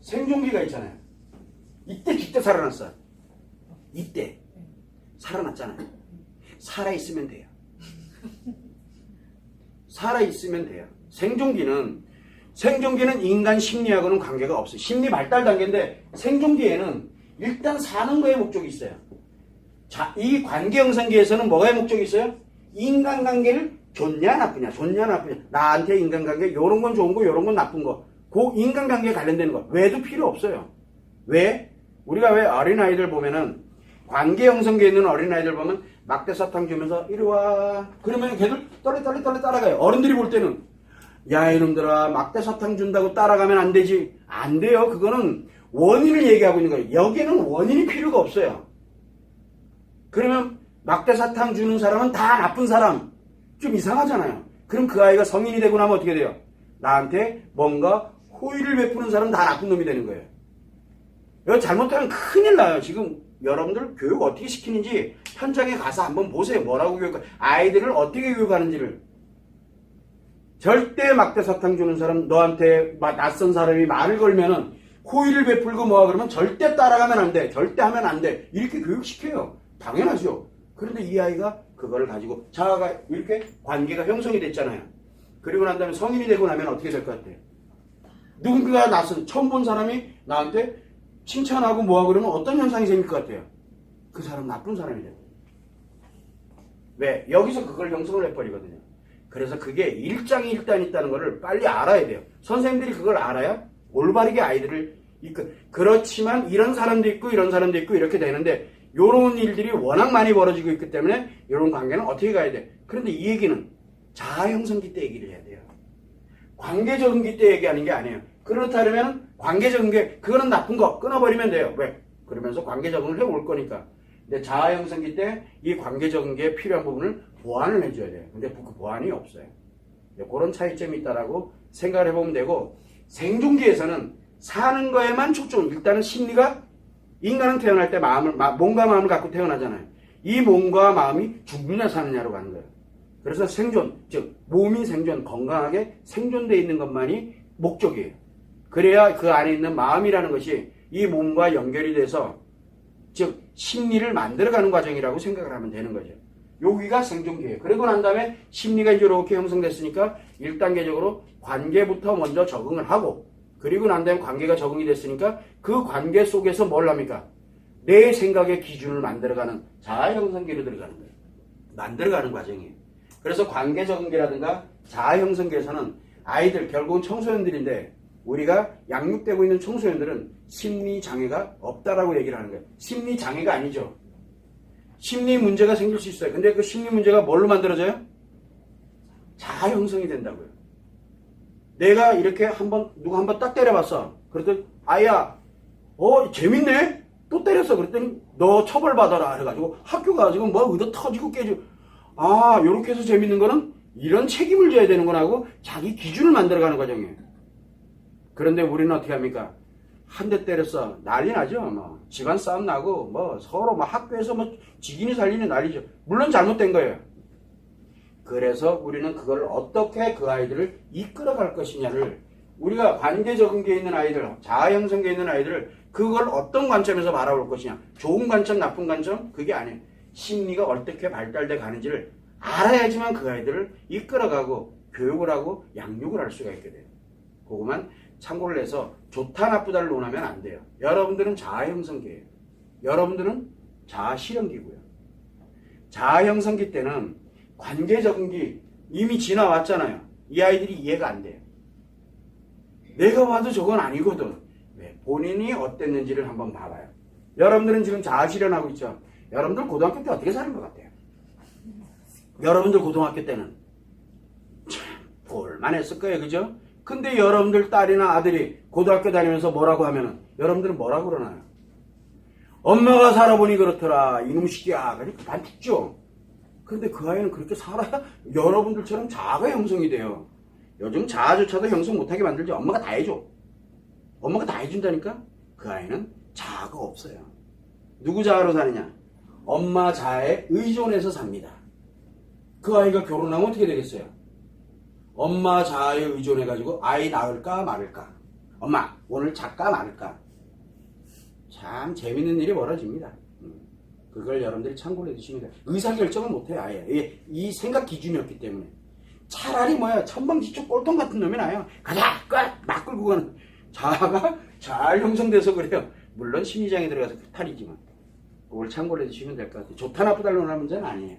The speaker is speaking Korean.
생존기가 있잖아요. 이때 죽때 살아났어. 이때 살아났잖아요. 살아있으면 돼요. 살아있으면 돼요. 생존기는 인간 심리하고는 관계가 없어요. 심리 발달 단계인데 생존기에는 일단 사는 거에 목적이 있어요. 자, 이 관계 형성기에서는 뭐가 목적이 있어요? 인간관계를 좋냐 나쁘냐, 좋냐 나쁘냐, 나한테 인간관계 요런 건 좋은 거 요런 건 나쁜 거, 그 인간관계에 관련되는 거 왜도 필요 없어요. 왜? 우리가 왜 어린아이들 보면은 관계 형성기에 있는 어린아이들 보면 막대사탕 주면서 이리 와 그러면 걔들 떨리 따라가요. 어른들이 볼 때는 야 이놈들아 막대사탕 준다고 따라가면 안 되지. 안 돼요. 그거는 원인을 얘기하고 있는 거예요. 여기는 원인이 필요가 없어요. 그러면 막대사탕 주는 사람은 다 나쁜 사람. 좀 이상하잖아요. 그럼 그 아이가 성인이 되고 나면 어떻게 돼요? 나한테 뭔가 호의를 베푸는 사람은 다 나쁜 놈이 되는 거예요. 이거 잘못하면 큰일 나요. 지금 여러분들 교육 어떻게 시키는지 현장에 가서 한번 보세요. 뭐라고 아이들을 어떻게 교육하는지를. 절대 막대사탕 주는 사람, 너한테 낯선 사람이 말을 걸면은 호의를 베풀고 뭐하 그러면 절대 따라가면 안 돼. 절대 하면 안 돼. 이렇게 교육시켜요. 당연하죠. 그런데 이 아이가 그걸 가지고 자아가 이렇게 관계가 형성이 됐잖아요. 그리고 난 다음에 성인이 되고 나면 어떻게 될 것 같아요? 누군가 낯선 처음 본 사람이 나한테 칭찬하고 뭐하고 그러면 어떤 현상이 생길 것 같아요? 그 사람 나쁜 사람이 돼요. 왜? 여기서 그걸 형성을 해버리거든요. 그래서 그게 일장일단 있다는 거를 빨리 알아야 돼요. 선생님들이 그걸 알아야 올바르게 아이들을 그렇지만 이런 사람도 있고 이런 사람도 있고 이렇게 되는데 이런 일들이 워낙 많이 벌어지고 있기 때문에 이런 관계는 어떻게 가야 돼? 그런데 이 얘기는 자아 형성기 때 얘기를 해야 돼요. 관계 적응기 때 얘기하는 게 아니에요. 그렇다면 관계 적응기 그거는 나쁜 거 끊어버리면 돼요. 왜? 그러면서 관계 적응을 해올 거니까. 근데 자아 형성기 때 이 관계 적응기에 필요한 부분을 보완을 해줘야 돼요. 근데 그 보완이 없어요. 그런 차이점이 있다라고 생각을 해보면 되고, 생존기에서는 사는 거에만 초점. 일단은 심리가 인간은 태어날 때 몸과 마음을 갖고 태어나잖아요. 이 몸과 마음이 죽느냐 사느냐로 가는 거예요. 그래서 생존, 즉 몸이 생존, 건강하게 생존되어 있는 것만이 목적이에요. 그래야 그 안에 있는 마음이라는 것이 이 몸과 연결이 돼서 즉 심리를 만들어가는 과정이라고 생각을 하면 되는 거죠. 여기가 생존기예요. 그러고 난 다음에 심리가 이렇게 형성됐으니까 1단계적으로 관계부터 먼저 적응을 하고, 그리고 난 다음에 관계가 적응이 됐으니까 그 관계 속에서 뭘 합니까? 내 생각의 기준을 만들어가는 자아 형성기로 들어가는 거예요. 만들어가는 과정이에요. 그래서 관계 적응기라든가 자아 형성기에서는 아이들, 결국은 청소년들인데 우리가 양육되고 있는 청소년들은 심리 장애가 없다라고 얘기를 하는 거예요. 심리 장애가 아니죠. 심리 문제가 생길 수 있어요. 근데 그 심리 문제가 뭘로 만들어져요? 자아 형성이 된다고요. 내가 이렇게 누가 한번 딱 때려봤어. 그랬더니 아야 재밌네? 또 때렸어. 그랬더니 너 처벌받아라 해가지고 학교 가지고 뭐 의도 터지고 깨지고, 요렇게 해서 재밌는 거는 이런 책임을 져야 되는 거라고 자기 기준을 만들어가는 과정이에요. 그런데 우리는 어떻게 합니까? 한 대 때렸어. 난리 나죠. 뭐 집안 싸움 나고 뭐 서로 학교에서 지기니 살리니 난리죠. 물론 잘못된 거예요. 그래서 우리는 그걸 어떻게 그 아이들을 이끌어갈 것이냐를, 우리가 관계 적응기에 있는 아이들, 자아 형성기에 있는 아이들을 그걸 어떤 관점에서 바라볼 것이냐, 좋은 관점, 나쁜 관점, 그게 아니에요. 심리가 어떻게 발달돼 가는지를 알아야지만 그 아이들을 이끌어가고 교육을 하고 양육을 할 수가 있게 돼요. 그것만 참고를 해서 좋다 나쁘다를 논하면 안 돼요. 여러분들은 자아 형성기예요. 여러분들은 자아 실현기고요. 자아 형성기 때는 관계 적응기 이미 지나왔잖아요. 이 아이들이 이해가 안 돼요. 내가 봐도 저건 아니거든. 왜? 본인이 어땠는지를 한번 봐봐요. 여러분들은 지금 자아 실현하고 있죠. 여러분들 고등학교 때 어떻게 사는 것 같아요? 여러분들 고등학교 때는 참 볼만했을 거예요. 그죠? 근데 여러분들 딸이나 아들이 고등학교 다니면서 뭐라고 하면은 여러분들은 뭐라고 그러나요? 엄마가 살아보니 그렇더라. 이놈 시기야. 그러니까 반 죽죠. 근데 그 아이는 그렇게 살아야 여러분들처럼 자아가 형성이 돼요. 요즘 자아조차도 형성 못하게 만들지. 엄마가 다 해줘. 엄마가 다 해준다니까? 그 아이는 자아가 없어요. 누구 자아로 사느냐? 엄마 자아에 의존해서 삽니다. 그 아이가 결혼하면 어떻게 되겠어요? 엄마 자아에 의존해가지고 아이 낳을까 말을까? 엄마 오늘 작가 말까? 참 재밌는 일이 벌어집니다. 그걸 여러분들이 참고를 해주시면 돼요. 의사결정을 못해요. 아예 이 생각 기준이었기 때문에. 차라리 뭐야 천방지축 꼴통 같은 놈이 나요. 가자 막 끌고 가는 자아가 잘 형성돼서 그래요. 물론 심리장에 들어가서 탈이지만 그걸 참고를 해주시면 될 것 같아요. 좋다 나쁘다로 하는 문제는 아니에요.